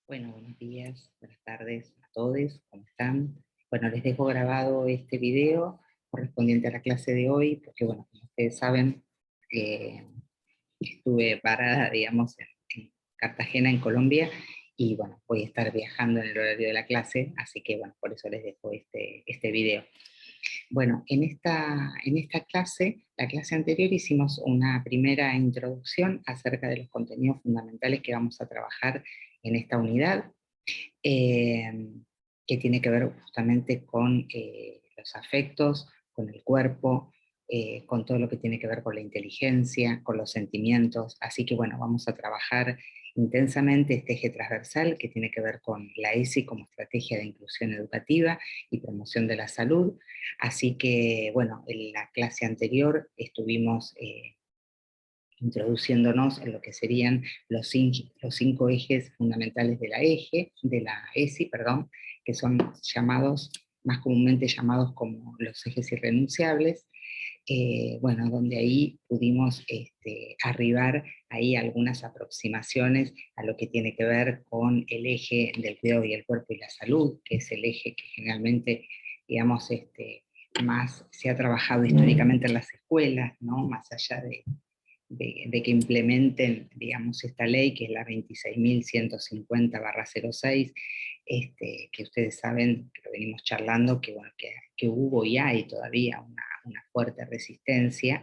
Bueno, buenos días, buenas tardes a todos, ¿cómo están? Bueno, les dejo grabado este video correspondiente a la clase de hoy, porque bueno, como ustedes saben, eh, estuve parada, digamos, en Cartagena, en Colombia, y bueno, voy a estar viajando en el horario de la clase, así que bueno, por eso les dejo este video. Bueno, en esta clase, la clase anterior, hicimos una primera introducción acerca de los contenidos fundamentales que vamos a trabajar en esta unidad, eh, que tiene que ver justamente con los afectos, con el cuerpo, con todo lo que tiene que ver con la inteligencia, con los sentimientos. Así que bueno, vamos a trabajar intensamente este eje transversal que tiene que ver con la ESI como estrategia de inclusión educativa y promoción de la salud. Así que bueno, en la clase anterior estuvimos introduciéndonos en lo que serían los cinco ejes fundamentales de la ESI, perdón, que son llamados, más comúnmente llamados como los ejes irrenunciables. Bueno, donde ahí pudimos arribar ahí a algunas aproximaciones a lo que tiene que ver con el eje del cuidado y el cuerpo y la salud, que es el eje que generalmente, digamos, más se ha trabajado históricamente en las escuelas, ¿no? Más allá de que implementen, digamos, esta ley, que es la 26.150/06, que ustedes saben, que lo venimos charlando, que, bueno, que hubo y hay todavía una fuerte resistencia,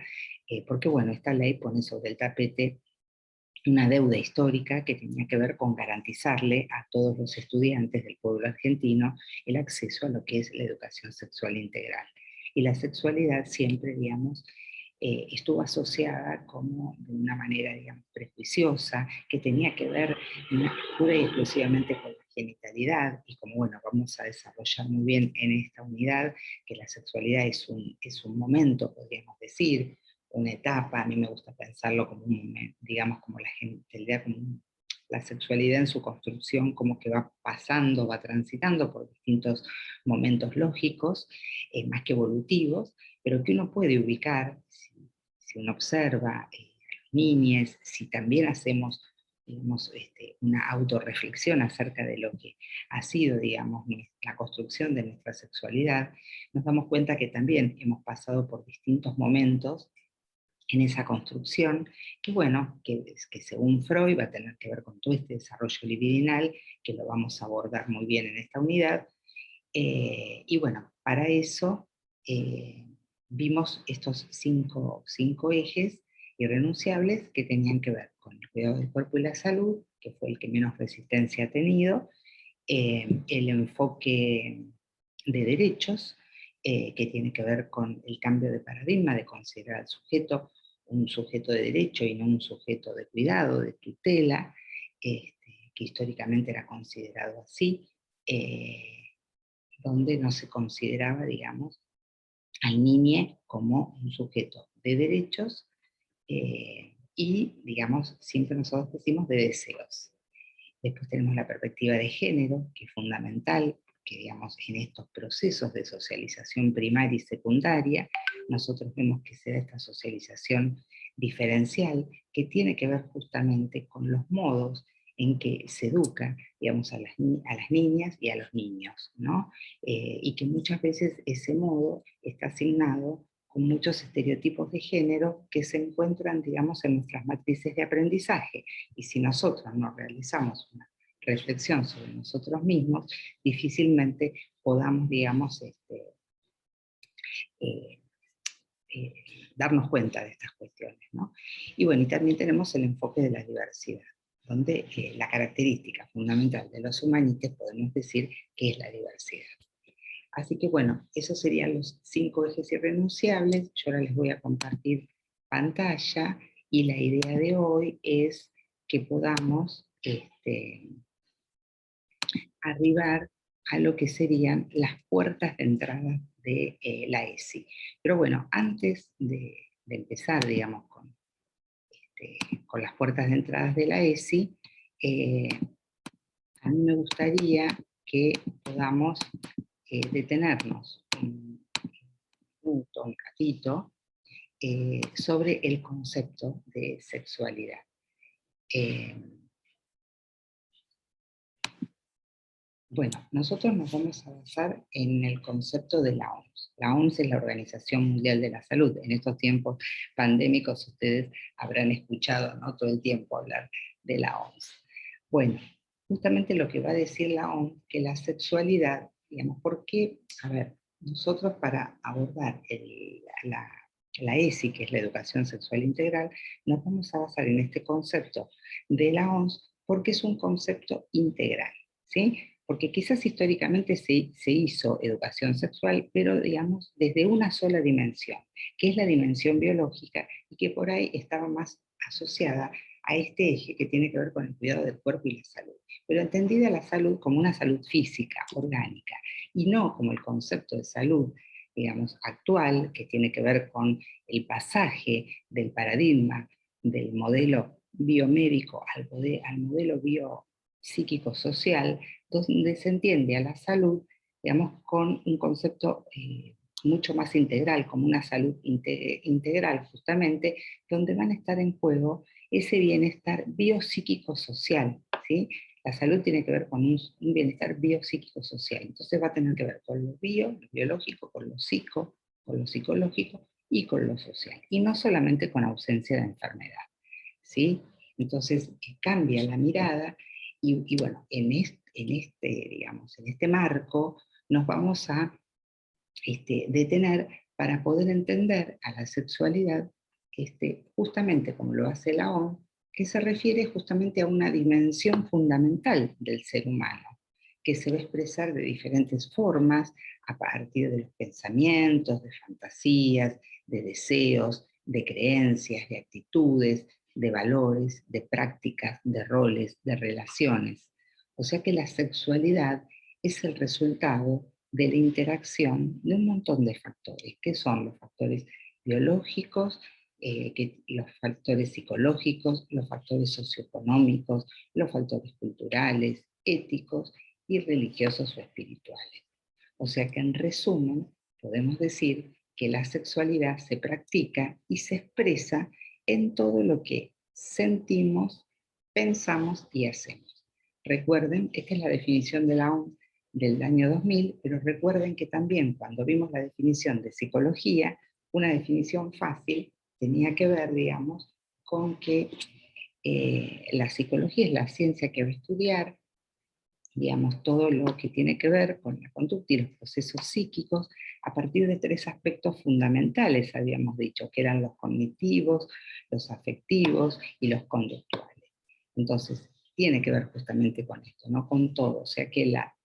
porque bueno, esta ley pone sobre el tapete una deuda histórica que tenía que ver con garantizarle a todos los estudiantes del pueblo argentino el acceso a lo que es la educación sexual integral. Y la sexualidad siempre, digamos, estuvo asociada como de una manera, digamos, prejuiciosa, que tenía que ver pura y exclusivamente con la genitalidad, y como, bueno, vamos a desarrollar muy bien en esta unidad, que la sexualidad es un momento, podríamos decir, una etapa. A mí me gusta pensarlo como un momento, digamos, como la genitalidad, como la sexualidad en su construcción, como que va pasando, va transitando por distintos momentos lógicos, más que evolutivos, pero que uno puede ubicar, si uno observa a los niños, si también hacemos, digamos, una autorreflexión acerca de lo que ha sido, digamos, la construcción de nuestra sexualidad, nos damos cuenta que también hemos pasado por distintos momentos en esa construcción, que bueno, que según Freud va a tener que ver con todo este desarrollo libidinal, que lo vamos a abordar muy bien en esta unidad. Y bueno, para eso vimos estos cinco ejes irrenunciables que tenían que ver con el cuidado del cuerpo y la salud, que fue el que menos resistencia ha tenido, el enfoque de derechos, que tiene que ver con el cambio de paradigma de considerar al sujeto un sujeto de derecho y no un sujeto de cuidado, de tutela, que históricamente era considerado así, donde no se consideraba, digamos, al niño como un sujeto de derechos, y, digamos, siempre nosotros decimos de deseos. Después tenemos la perspectiva de género, que es fundamental, que, digamos, en estos procesos de socialización primaria y secundaria, nosotros vemos que se da esta socialización diferencial, que tiene que ver justamente con los modos en que se educa, digamos, a las niñas y a los niños, ¿no? Y que muchas veces ese modo está asignado con muchos estereotipos de género que se encuentran, digamos, en nuestras matrices de aprendizaje. Y si nosotros no realizamos una reflexión sobre nosotros mismos, difícilmente podamos, digamos, eh, eh, darnos cuenta de estas cuestiones, ¿no? Y bueno, y también tenemos el enfoque de la diversidad, donde la característica fundamental de los humanites podemos decir que es la diversidad. Así que bueno, esos serían los 5 ejes irrenunciables. Yo ahora les voy a compartir pantalla, y la idea de hoy es que podamos arribar a lo que serían las puertas de entrada de la ESI. Pero bueno, antes de empezar, digamos, con las puertas de entrada de la ESI, a mí me gustaría que podamos detenernos un ratito sobre el concepto de sexualidad. Bueno, nosotros nos vamos a basar en el concepto de la OMS. La OMS es la Organización Mundial de la Salud. En estos tiempos pandémicos ustedes habrán escuchado, ¿no?, todo el tiempo hablar de la OMS. Bueno, justamente lo que va a decir la OMS, que la sexualidad, digamos, porque, a ver, nosotros para abordar la ESI, que es la educación sexual integral, nos vamos a basar en este concepto de la OMS porque es un concepto integral, ¿sí? Porque quizás históricamente se hizo educación sexual, pero digamos desde una sola dimensión, que es la dimensión biológica, y que por ahí estaba más asociada a este eje que tiene que ver con el cuidado del cuerpo y la salud, pero entendida la salud como una salud física, orgánica, y no como el concepto de salud, digamos, actual, que tiene que ver con el pasaje del paradigma del modelo biomédico al modelo biopsíquico-social, donde se entiende a la salud, digamos, con un concepto mucho más integral, como una salud integral justamente, donde van a estar en juego ese bienestar biopsíquico-social, ¿sí? La salud tiene que ver con un bienestar biopsíquico-social, entonces va a tener que ver con lo biológico, con lo psico, con lo psicológico y con lo social, y no solamente con ausencia de enfermedad, ¿sí? Entonces cambia la mirada y bueno, digamos, en este marco nos vamos a detener para poder entender a la sexualidad, justamente como lo hace la OMS, que se refiere justamente a una dimensión fundamental del ser humano, que se va a expresar de diferentes formas a partir de los pensamientos, de fantasías, de deseos, de creencias, de actitudes, de valores, de prácticas, de roles, de relaciones. O sea que la sexualidad es el resultado de la interacción de un montón de factores, que son los factores biológicos, los factores psicológicos, los factores socioeconómicos, los factores culturales, éticos y religiosos o espirituales. O sea que en resumen podemos decir que la sexualidad se practica y se expresa en todo lo que sentimos, pensamos y hacemos. Recuerden, esta es la definición de la OMS del año 2000, pero recuerden que también cuando vimos la definición de psicología, una definición fácil tenía que ver, digamos, con que la psicología es la ciencia que va a estudiar, digamos, todo lo que tiene que ver con la conducta y los procesos psíquicos a partir de tres aspectos fundamentales, habíamos dicho, que eran los cognitivos, los afectivos y los conductuales. Entonces, tiene que ver justamente con esto, no con todo, o sea que la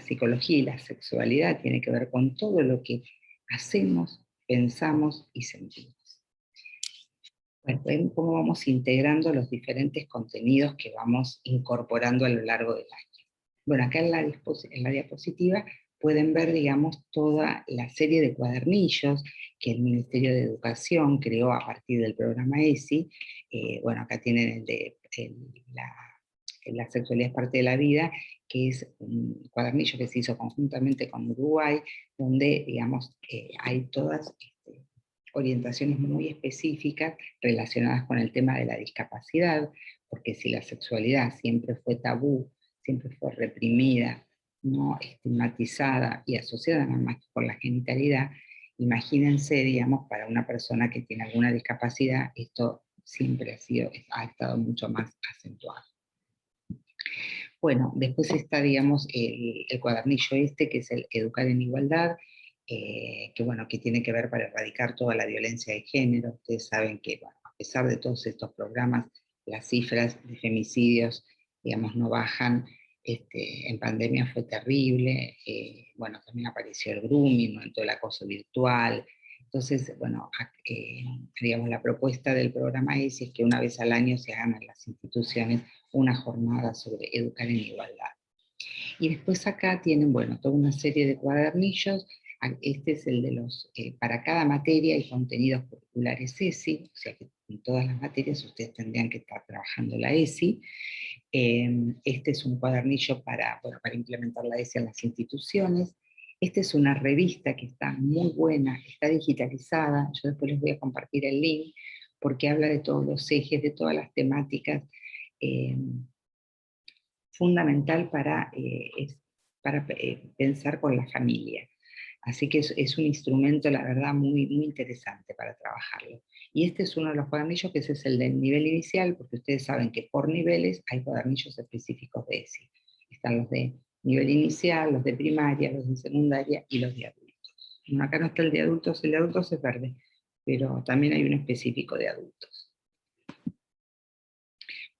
psicología y la sexualidad tiene que ver con todo lo que hacemos, pensamos y sentimos. Bueno, ven cómo vamos integrando los diferentes contenidos que vamos incorporando a lo largo del año. Bueno, acá en la diapositiva pueden ver, digamos, toda la serie de cuadernillos que el Ministerio de Educación creó a partir del programa ESI. Bueno, acá tienen la sexualidad es parte de la vida, que es un cuadernillo que se hizo conjuntamente con Uruguay, donde, digamos, hay todas orientaciones muy específicas relacionadas con el tema de la discapacidad, porque si la sexualidad siempre fue tabú, siempre fue reprimida, no estigmatizada y asociada nada más con la genitalidad, imagínense, digamos, para una persona que tiene alguna discapacidad, esto siempre ha estado mucho más acentuado. Bueno, después está, digamos, el cuadernillo que es el Educar en Igualdad, que bueno, que tiene que ver para erradicar toda la violencia de género. Ustedes saben que, bueno, a pesar de todos estos programas, las cifras de femicidios, digamos, no bajan. En pandemia fue terrible, bueno, también apareció el grooming, ¿no?, en todo el acoso virtual. Entonces, bueno, digamos, la propuesta del programa es que una vez al año se hagan en las instituciones una jornada sobre educar en igualdad. Y después acá tienen, bueno, toda una serie de cuadernillos. Este es el de para cada materia y contenidos curriculares ESI, o sea que en todas las materias ustedes tendrían que estar trabajando la ESI. Este es un cuadernillo bueno, para implementar la ESI en las instituciones. Esta es una revista que está muy buena, está digitalizada, yo después les voy a compartir el link, porque habla de todos los ejes, de todas las temáticas, fundamental para para pensar con la familia. Así que es un instrumento, la verdad, muy, muy interesante para trabajarlo. Y este es uno de los cuadernillos, que ese es el del nivel inicial, porque ustedes saben que por niveles hay cuadernillos específicos de ESI. Están los de nivel inicial, los de primaria, los de secundaria y los de adultos. Bueno, acá no está el de adultos es verde, pero también hay un específico de adultos.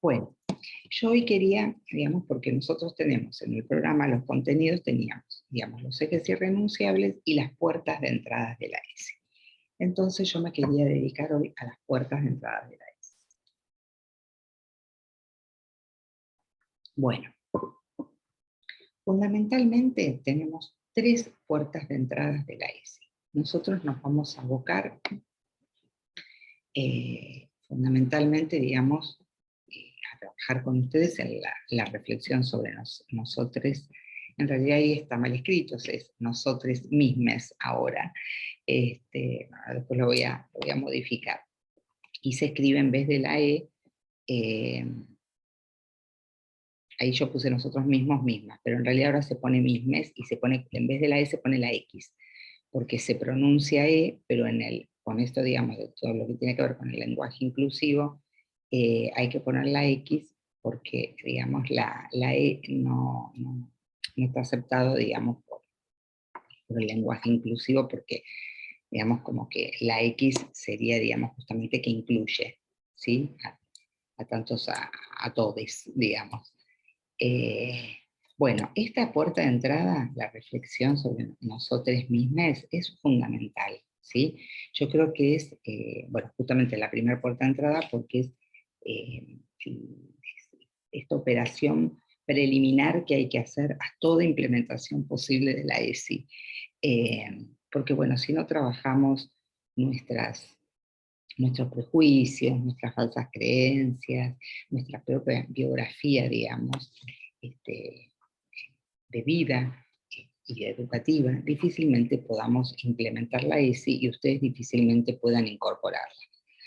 Bueno, yo hoy quería, digamos, porque nosotros tenemos en el programa los contenidos, teníamos, digamos, los ejes irrenunciables y las puertas de entradas de la ESI. Entonces yo me quería dedicar hoy a las puertas de entradas de la ESI. Bueno, fundamentalmente tenemos 3 puertas de entradas de la ESI. Nosotros nos vamos a abocar fundamentalmente, digamos, a trabajar con ustedes en la reflexión sobre nosotros. En realidad ahí está mal escrito, es nosotros mismes ahora. Después lo voy a modificar. Y se escribe en vez de la E, ahí yo puse nosotros mismos, mismas, pero en realidad ahora se pone mismes y se pone, en vez de la E se pone la X, porque se pronuncia E, pero con esto, digamos, de todo lo que tiene que ver con el lenguaje inclusivo, hay que poner la X, porque, digamos, la E no está aceptado, digamos, por el lenguaje inclusivo, porque, digamos, como que la X sería, digamos, justamente que incluye, ¿sí? A tantos, a todes, digamos. Bueno, esta puerta de entrada, la reflexión sobre nosotros mismos, es fundamental, ¿sí? Yo creo que es, bueno, justamente la primera puerta de entrada, porque es esta operación preliminar que hay que hacer a toda implementación posible de la ESI. Porque, bueno, si no trabajamos nuestros prejuicios, nuestras falsas creencias, nuestra propia biografía, digamos, de vida y educativa, difícilmente podamos implementar la ESI y ustedes difícilmente puedan incorporarla.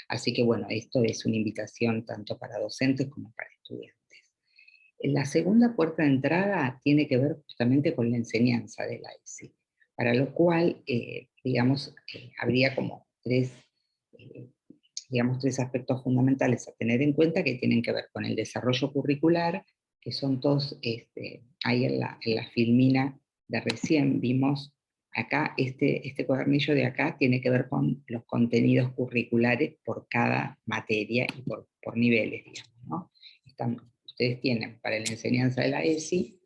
Así que bueno, esto es una invitación tanto para docentes como para estudiantes. La segunda puerta de entrada tiene que ver justamente con la enseñanza de la ESI, para lo cual, digamos, habría como tres aspectos fundamentales a tener en cuenta que tienen que ver con el desarrollo curricular, que son todos, ahí en la filmina de recién vimos acá, este cuadernillo de acá tiene que ver con los contenidos curriculares por cada materia y por niveles, digamos, ¿no? Ustedes tienen para la enseñanza de la ESI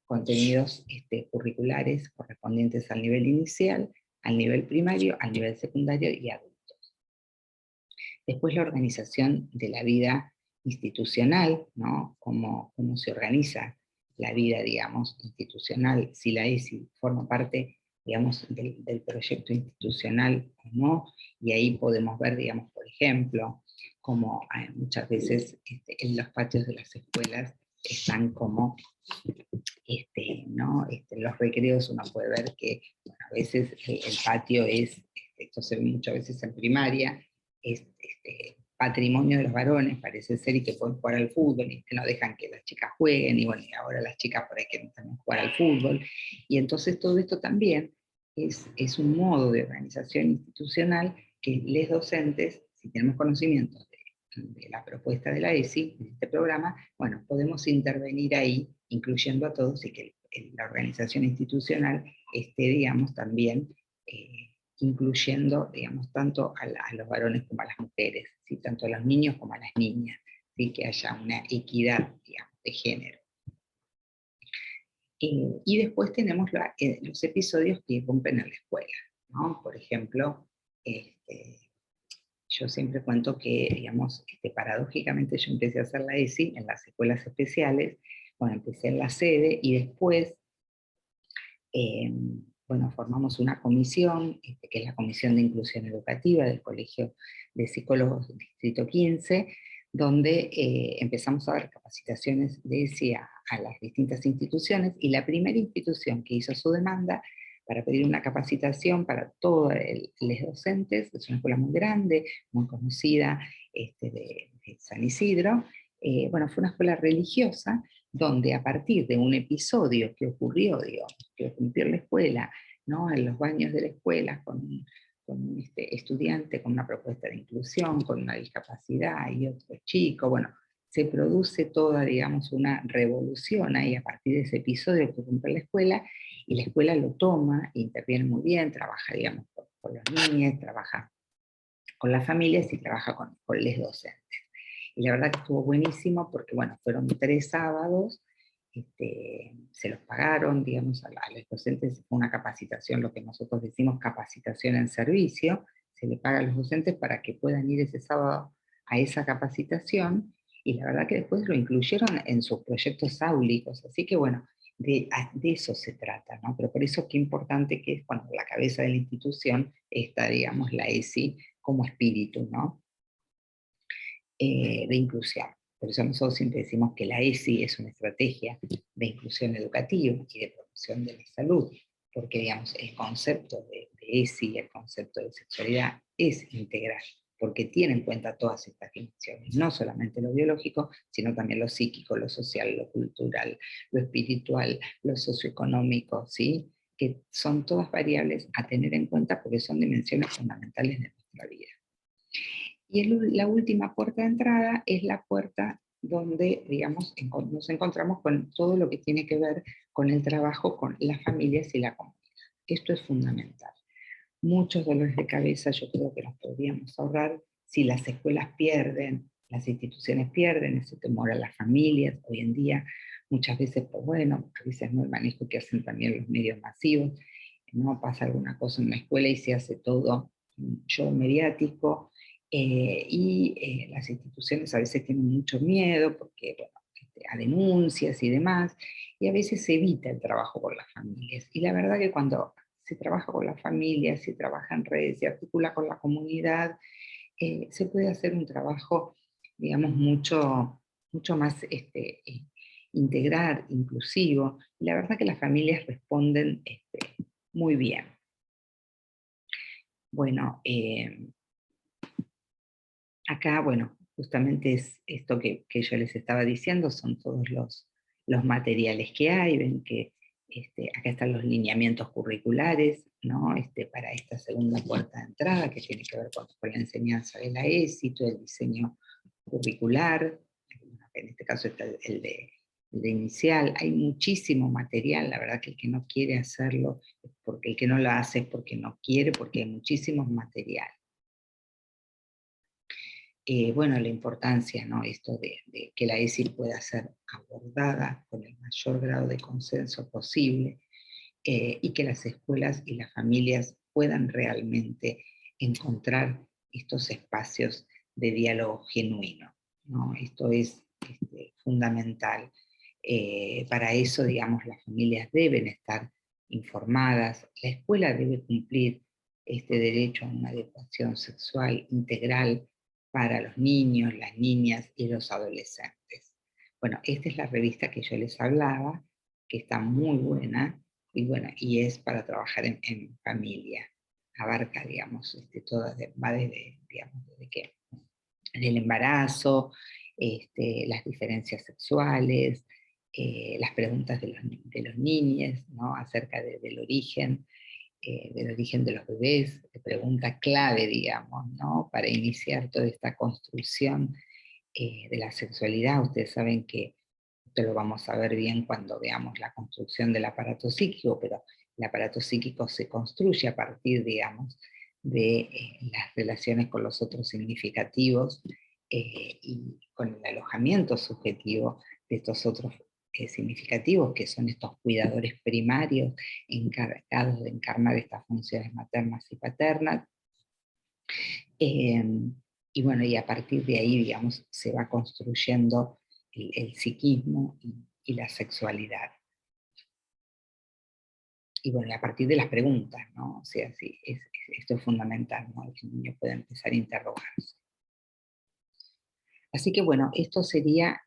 contenidos curriculares correspondientes al nivel inicial, al nivel primario, al nivel secundario y adulto. Después la organización de la vida institucional, ¿no? Cómo se organiza la vida, digamos, institucional, si la ESI forma parte, digamos, del proyecto institucional o no, y ahí podemos ver, digamos, por ejemplo, cómo muchas veces en los patios de las escuelas están como, ¿no? Los recreos uno puede ver que, bueno, a veces el patio es, esto se ve muchas veces en primaria, es patrimonio de los varones, parece ser, y que pueden jugar al fútbol, y que no dejan que las chicas jueguen, y bueno, y ahora las chicas por ahí quieren también jugar al fútbol, y entonces todo esto también es un modo de organización institucional que les docentes, si tenemos conocimientos de la propuesta de la ESI, de este programa, bueno, podemos intervenir ahí, incluyendo a todos, y que la organización institucional esté, digamos, también incluyendo, digamos, tanto a los varones como a las mujeres, ¿sí? Tanto a los niños como a las niñas, ¿sí? Que haya una equidad, digamos, de género. Y después tenemos los episodios que rompen en la escuela, ¿no? Por ejemplo, yo siempre cuento que, digamos, paradójicamente yo empecé a hacer la ESI en las escuelas especiales, bueno, empecé en la sede y después, bueno, formamos una comisión, que es la Comisión de Inclusión Educativa del Colegio de Psicólogos Distrito 15, donde empezamos a dar capacitaciones de ESI a las distintas instituciones, y la primera institución que hizo su demanda para pedir una capacitación para todos los docentes, es una escuela muy grande, muy conocida, de San Isidro, bueno, fue una escuela religiosa, donde a partir de un episodio que ocurrió, digamos, que ocurrió en la escuela, ¿no? En los baños de la escuela, con un estudiante con una propuesta de inclusión, con una discapacidad y otro chico, bueno, se produce toda, digamos, una revolución ahí a partir de ese episodio que ocurrió en la escuela, y la escuela lo toma, interviene muy bien, trabaja, digamos, con los niños, trabaja con las familias y trabaja con los docentes. Y la verdad que estuvo buenísimo porque, bueno, fueron 3 sábados, se los pagaron, digamos, a los docentes, fue una capacitación, lo que nosotros decimos capacitación en servicio, se le paga a los docentes para que puedan ir ese sábado a esa capacitación, y la verdad que después lo incluyeron en sus proyectos áulicos, así que bueno, de eso se trata, ¿no? Pero por eso qué importante que es cuando la cabeza de la institución está, digamos, la ESI como espíritu, ¿no? De inclusión. Por eso nosotros siempre decimos que la ESI es una estrategia de inclusión educativa y de promoción de la salud, porque digamos, el concepto de ESI, el concepto de sexualidad es integral, porque tiene en cuenta todas estas dimensiones, no solamente lo biológico, sino también lo psíquico, lo social, lo cultural, lo espiritual, lo socioeconómico, ¿sí? Que son todas variables a tener en cuenta porque son dimensiones fundamentales de nuestra vida. Y la última puerta de entrada es la puerta donde, digamos, nos encontramos con todo lo que tiene que ver con el trabajo con las familias y la comunidad. Esto es fundamental. Muchos dolores de cabeza yo creo que nos podríamos ahorrar si las escuelas pierden, las instituciones pierden ese temor a las familias. Hoy en día, muchas veces, pues bueno, a veces no el manejo que hacen también los medios masivos, no pasa alguna cosa en una escuela y se hace todo show mediático, las instituciones a veces tienen mucho miedo porque, bueno, a denuncias y demás, y a veces se evita el trabajo con las familias. Y la verdad que cuando se trabaja con las familias, se trabaja en redes, se articula con la comunidad, se puede hacer un trabajo, digamos, mucho más integral, inclusivo. Y la verdad que las familias responden muy bien. Bueno, acá, bueno, justamente es esto que yo les estaba diciendo, son todos los materiales que hay, ven que acá están los lineamientos curriculares, ¿no? Para esta segunda puerta de entrada, que tiene que ver con la enseñanza de la éxito, el diseño curricular, en este caso está el de inicial, hay muchísimo material, la verdad que el que no quiere hacerlo, porque el que no lo hace es porque no quiere, porque hay muchísimos materiales. Bueno, la importancia, ¿no? Esto de que la ESI pueda ser abordada con el mayor grado de consenso posible, y que las escuelas y las familias puedan realmente encontrar estos espacios de diálogo genuino, ¿no? Esto es fundamental. Para eso, digamos, las familias deben estar informadas, la escuela debe cumplir este derecho a una educación sexual integral para los niños, las niñas y los adolescentes. Bueno, esta es la revista que yo les hablaba, que está muy buena, y bueno, y es para trabajar en familia. Abarca, digamos, va desde, digamos, desde que del embarazo, las diferencias sexuales, las preguntas de los niños, ¿no? Acerca del origen de los bebés, de pregunta clave, digamos, ¿no? Para iniciar toda esta construcción de la sexualidad. Ustedes saben que esto lo vamos a ver bien cuando veamos la construcción del aparato psíquico, pero el aparato psíquico se construye a partir, digamos, de las relaciones con los otros significativos, y con el alojamiento subjetivo de estos otros significativos, que son estos cuidadores primarios encargados de encarnar estas funciones maternas y paternas. Y bueno, y a partir de ahí, digamos, se va construyendo el psiquismo y la sexualidad. Y bueno, a partir de las preguntas, ¿no? O sea, sí, esto es fundamental, ¿no? Que el niño pueda empezar a interrogarse. Así que bueno, esto sería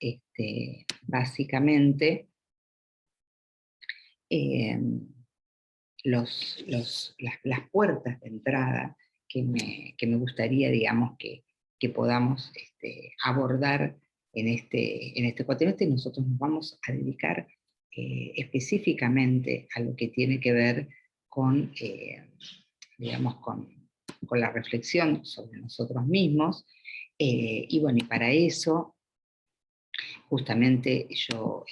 básicamente las puertas de entrada que me gustaría, digamos, que podamos abordar en este cuatrimestre, nosotros nos vamos a dedicar específicamente a lo que tiene que ver con, digamos, con la reflexión sobre nosotros mismos, y bueno, y para eso, justamente yo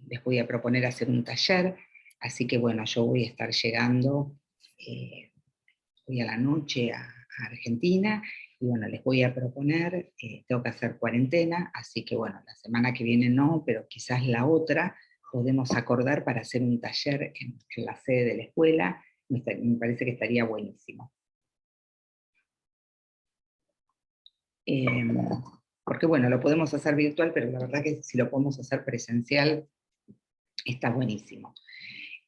les voy a proponer hacer un taller, así que bueno, yo voy a estar llegando hoy a la noche a Argentina, y bueno, les voy a proponer, tengo que hacer cuarentena, así que bueno, la semana que viene no, pero quizás la otra podemos acordar para hacer un taller en la sede de la escuela, me parece que estaría buenísimo. Porque bueno, lo podemos hacer virtual, pero la verdad que si lo podemos hacer presencial, está buenísimo.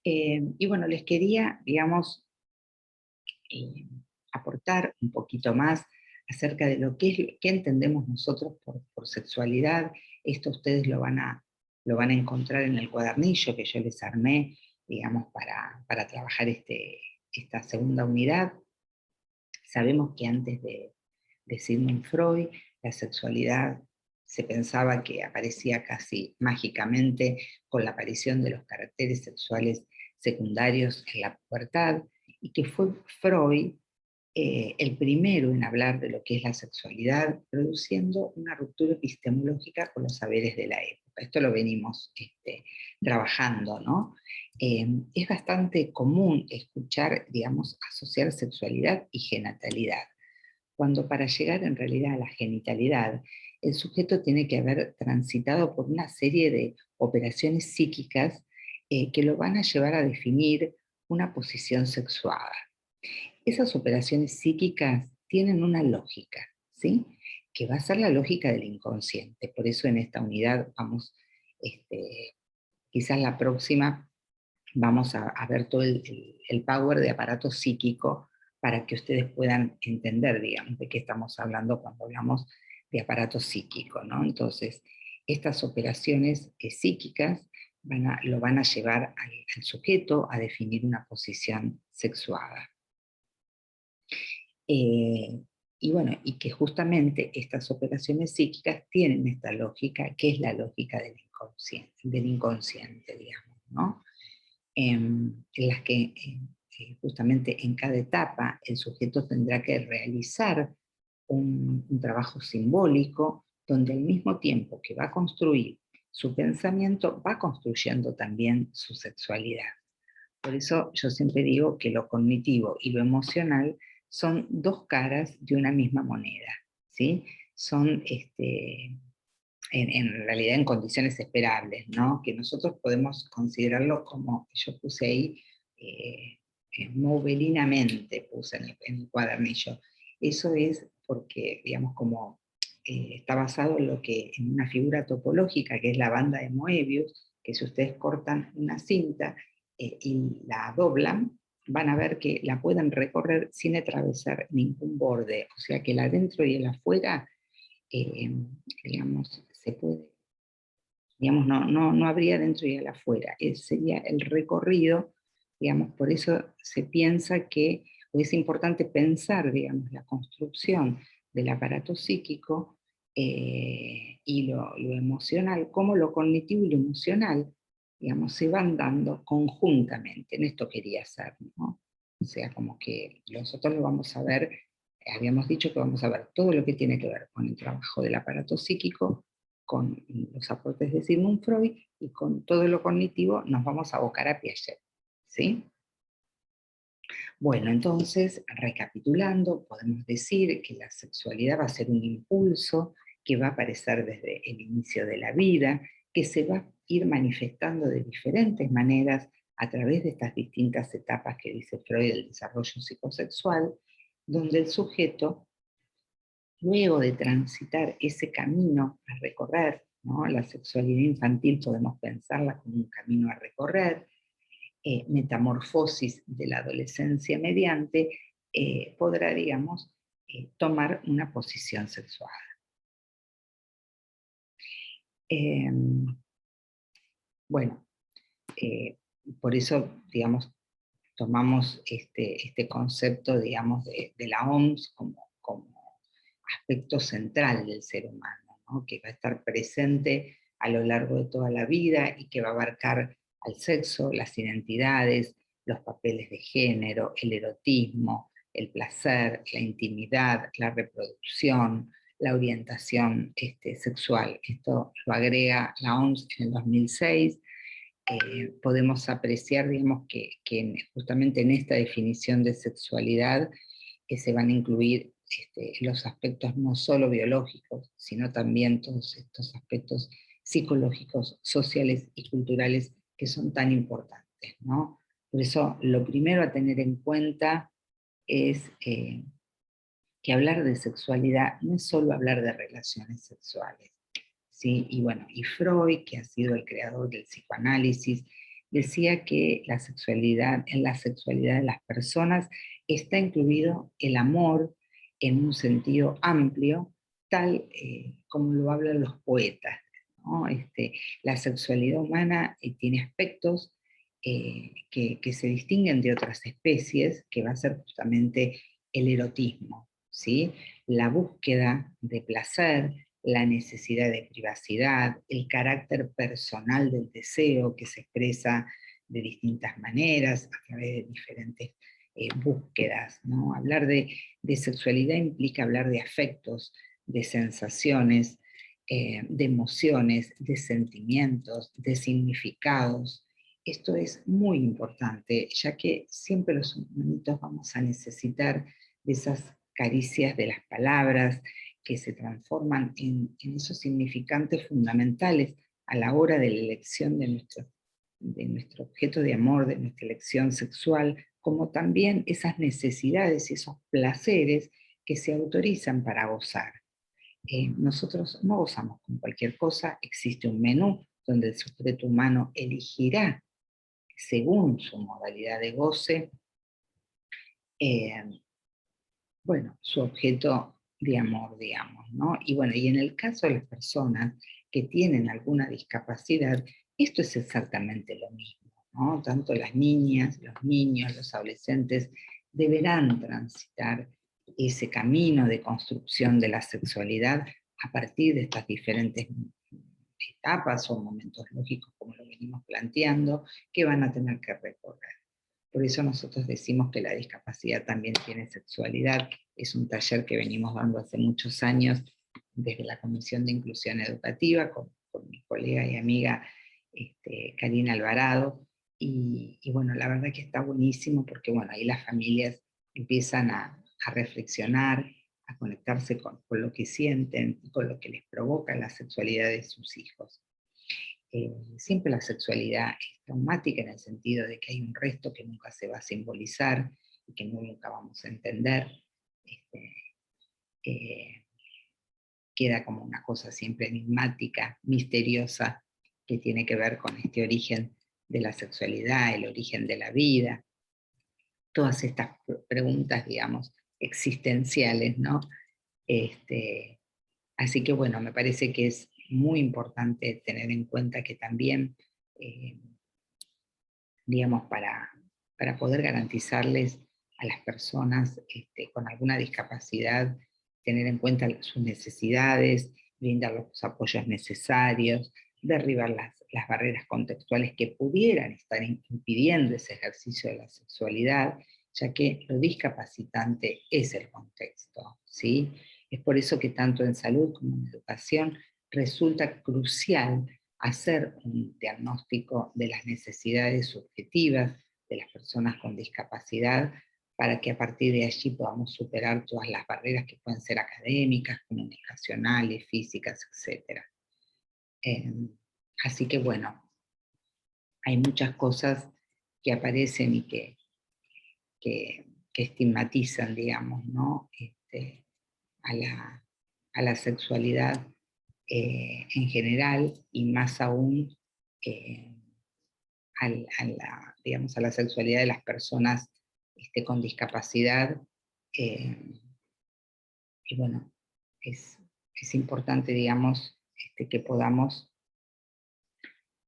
Y bueno, les quería, digamos, aportar un poquito más acerca de lo que es, qué entendemos nosotros por sexualidad. Esto ustedes lo van a encontrar en el cuadernillo que yo les armé, digamos, para trabajar esta segunda unidad. Sabemos que antes de Sigmund Freud, la sexualidad se pensaba que aparecía casi mágicamente con la aparición de los caracteres sexuales secundarios en la pubertad, y que fue Freud el primero en hablar de lo que es la sexualidad, produciendo una ruptura epistemológica con los saberes de la época. Esto lo venimos trabajando, ¿no? Es bastante común escuchar, digamos, asociar sexualidad y genitalidad, cuando para llegar en realidad a la genitalidad, el sujeto tiene que haber transitado por una serie de operaciones psíquicas que lo van a llevar a definir una posición sexuada. Esas operaciones psíquicas tienen una lógica, ¿sí? Que va a ser la lógica del inconsciente. Por eso en esta unidad vamos, quizás la próxima, vamos a ver todo el power de aparato psíquico para que ustedes puedan entender, digamos, de qué estamos hablando cuando hablamos de aparato psíquico, ¿no? Entonces, estas operaciones psíquicas lo van a llevar al sujeto a definir una posición sexuada. Y bueno, y que justamente estas operaciones psíquicas tienen esta lógica, que es la lógica del inconsciente, digamos, ¿no? En las que justamente en cada etapa el sujeto tendrá que realizar un trabajo simbólico, donde al mismo tiempo que va a construir su pensamiento, va construyendo también su sexualidad. Por eso yo siempre digo que lo cognitivo y lo emocional son dos caras de una misma moneda, ¿sí? Son en realidad en condiciones esperables, ¿no? Que nosotros podemos considerarlo como, yo puse ahí, movelinamente puse en el cuadernillo. Eso es porque, digamos, como está basado en en una figura topológica, que es la banda de Moebius, que si ustedes cortan una cinta y la doblan, van a ver que la pueden recorrer sin atravesar ningún borde, o sea que el adentro y el afuera, digamos, se puede, digamos, no habría dentro y el afuera, sería el recorrido, digamos, por eso se piensa que, o es importante pensar, digamos, la construcción del aparato psíquico y lo emocional, como lo cognitivo y lo emocional, digamos, se van dando conjuntamente, en esto quería hacer, ¿no? O sea, como que nosotros lo vamos a ver, habíamos dicho que vamos a ver todo lo que tiene que ver con el trabajo del aparato psíquico, con los aportes de Sigmund Freud, y con todo lo cognitivo nos vamos a abocar a Piaget, ¿sí? Bueno, entonces, recapitulando, podemos decir que la sexualidad va a ser un impulso que va a aparecer desde el inicio de la vida, que se va a ir manifestando de diferentes maneras a través de estas distintas etapas que dice Freud del desarrollo psicosexual, donde el sujeto, luego de transitar ese camino a recorrer, ¿no? La sexualidad infantil podemos pensarla como un camino a recorrer, metamorfosis de la adolescencia mediante, podrá, digamos, tomar una posición sexual. Bueno, por eso, digamos, tomamos este concepto, digamos, de la OMS como aspecto central del ser humano, ¿no? Que va a estar presente a lo largo de toda la vida y que va a abarcar al sexo, las identidades, los papeles de género, el erotismo, el placer, la intimidad, la reproducción, la orientación sexual. Esto lo agrega la OMS en el 2006. Podemos apreciar, digamos, que justamente en esta definición de sexualidad se van a incluir los aspectos no solo biológicos, sino también todos estos aspectos psicológicos, sociales y culturales que son tan importantes, ¿no? Por eso, lo primero a tener en cuenta es que hablar de sexualidad no es solo hablar de relaciones sexuales, ¿sí? Y bueno, y Freud, que ha sido el creador del psicoanálisis, decía que la sexualidad, en la sexualidad de las personas está incluido el amor en un sentido amplio, tal como lo hablan los poetas, ¿no? La sexualidad humana tiene aspectos que se distinguen de otras especies, que va a ser justamente el erotismo, ¿sí? La búsqueda de placer, la necesidad de privacidad, el carácter personal del deseo que se expresa de distintas maneras, a través de diferentes búsquedas, ¿no? Hablar de sexualidad implica hablar de afectos, de sensaciones, de emociones, de sentimientos, de significados. Esto es muy importante, ya que siempre los humanitos vamos a necesitar de esas caricias de las palabras, que se transforman en esos significantes fundamentales a la hora de la elección de nuestro objeto de amor, de nuestra elección sexual, como también esas necesidades y esos placeres que se autorizan para gozar. Nosotros no gozamos con cualquier cosa, existe un menú donde el sujeto humano elegirá según su modalidad de goce, bueno, su objeto de amor, digamos, ¿no? Y bueno, y en el caso de las personas que tienen alguna discapacidad, esto es exactamente lo mismo, ¿no? Tanto las niñas, los niños, los adolescentes deberán transitar ese camino de construcción de la sexualidad a partir de estas diferentes etapas o momentos lógicos, como lo venimos planteando, que van a tener que recorrer. Por eso nosotros decimos que la discapacidad también tiene sexualidad. Es un taller que venimos dando hace muchos años desde la Comisión de Inclusión Educativa con mi colega y amiga Karina Alvarado. Y bueno, la verdad que está buenísimo porque bueno, ahí las familias empiezan a reflexionar, a conectarse con lo que sienten y con lo que les provoca la sexualidad de sus hijos. Siempre la sexualidad es traumática en el sentido de que hay un resto que nunca se va a simbolizar y que nunca vamos a entender. Este, eh, Queda como una cosa siempre enigmática, misteriosa, que tiene que ver con este origen de la sexualidad, el origen de la vida, todas estas preguntas, digamos, existenciales, ¿no? Así que bueno, me parece que es muy importante tener en cuenta que también, eh, digamos, para poder garantizarles a las personas con alguna discapacidad, tener en cuenta sus necesidades, brindar los apoyos necesarios, derribar las barreras contextuales que pudieran estar impidiendo ese ejercicio de la sexualidad, ya que lo discapacitante es el contexto, ¿sí? Es por eso que tanto en salud como en educación resulta crucial hacer un diagnóstico de las necesidades subjetivas de las personas con discapacidad para que a partir de allí podamos superar todas las barreras que pueden ser académicas, comunicacionales, físicas, etc. Así que bueno, hay muchas cosas que aparecen y que estigmatizan, digamos, ¿no? A la sexualidad en general y más aún eh, digamos, a la sexualidad de las personas con discapacidad. eh, y bueno, es importante, digamos, que podamos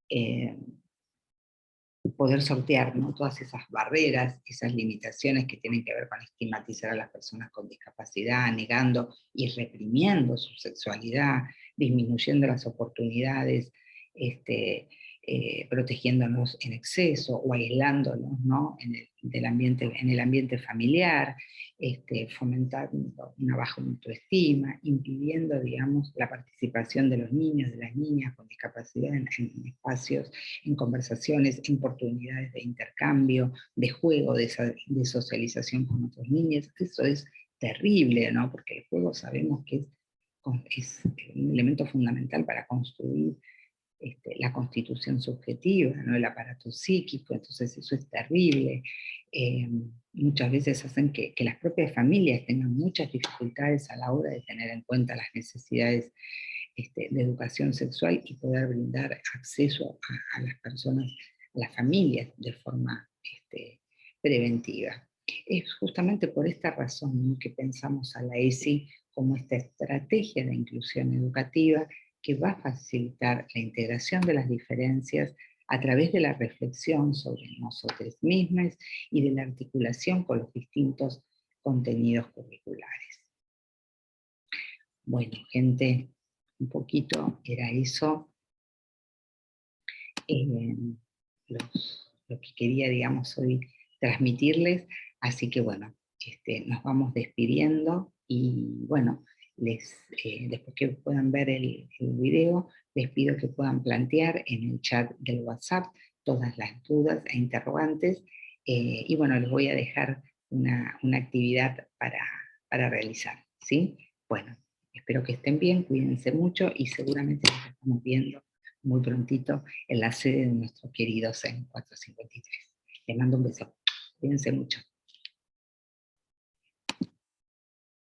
eh, poder sortear, ¿no?, todas esas barreras, esas limitaciones que tienen que ver con estigmatizar a las personas con discapacidad, negando y reprimiendo su sexualidad, disminuyendo las oportunidades, protegiéndonos en exceso o aislándonos, ¿no?, en el ambiente familiar, fomentando una baja autoestima, impidiendo, digamos, la participación de los niños, de las niñas con discapacidad en espacios, en conversaciones, en oportunidades de intercambio, de juego, de socialización con otros niños. Eso es terrible, ¿no? Porque el juego sabemos que es un elemento fundamental para construir la constitución subjetiva, ¿no?, el aparato psíquico, entonces eso es terrible. Eh, Muchas veces hacen que las propias familias tengan muchas dificultades a la hora de tener en cuenta las necesidades de educación sexual y poder brindar acceso a las personas, a las familias de forma preventiva. Es justamente por esta razón, ¿no?, que pensamos a la ESI como esta estrategia de inclusión educativa que va a facilitar la integración de las diferencias a través de la reflexión sobre nosotros mismos y de la articulación con los distintos contenidos curriculares. Bueno, gente, un poquito era eso, eh, lo que quería, digamos, hoy transmitirles. Así que bueno, nos vamos despidiendo y bueno, después que puedan ver el video, les pido que puedan plantear en el chat del WhatsApp todas las dudas e interrogantes. Y bueno, les voy a dejar una actividad para realizar, ¿sí? Bueno, espero que estén bien, cuídense mucho y seguramente nos estamos viendo muy prontito en la sede de nuestro querido CEN 453. Les mando un beso. Cuídense mucho.